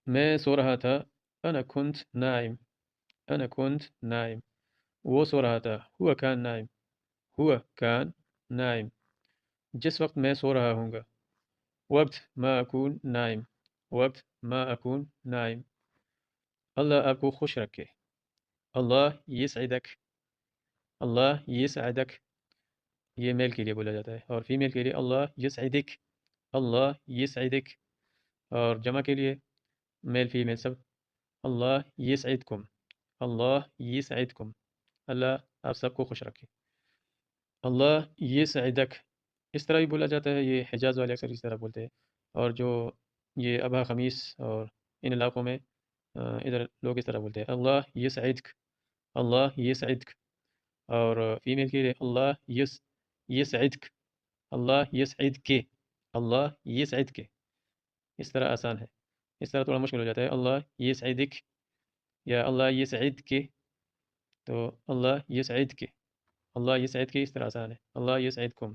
میں سو رہا تھا. أنا كنت نائم. أنا كنت نائم. وہ سو رہا تھا. هو كان نائم. هو كان نائم. جس وقت میں سو رہا ہوں گا. وقت ما أكون نائم. وقت ما أكون نائم. اللہ آپ کو خوش رکھے. اللہ يسعدك. اللہ يسعدك. یہ میل کے لیے بولا جاتا ہے، اور فیمیل کے لیے اللہ يسعدك. اللہ يسعدك. اور جمع کے لیے میل فیمیل سب اللہ يسعدكم. اللہ يسعدكم. اللہ آپ سب کو خوش رکھے. اللہ يسعدك اس طرح بھی بولا جاتا ہے. یہ حجاز والے اکثر اس طرح بولتے ہیں، اور جو یہ ابا خمیس اور ان علاقوں میں ادھر لوگ اس طرح بولتے ہیں اللہ يسعدك. اللہ يسعدك. اور فیمیل کے لیے اللہ يسعدك. اللہ يسعدك. اللہ يسعدك. اس طرح آسان ہے. اس طرح تھوڑا مشکل ہو جاتا ہے اللہ يسعدك یا اللہ يسعدك. تو اللہ يسعدك. اللہ يسعدك اس طرح آسان ہے. اللہ يسعدكم.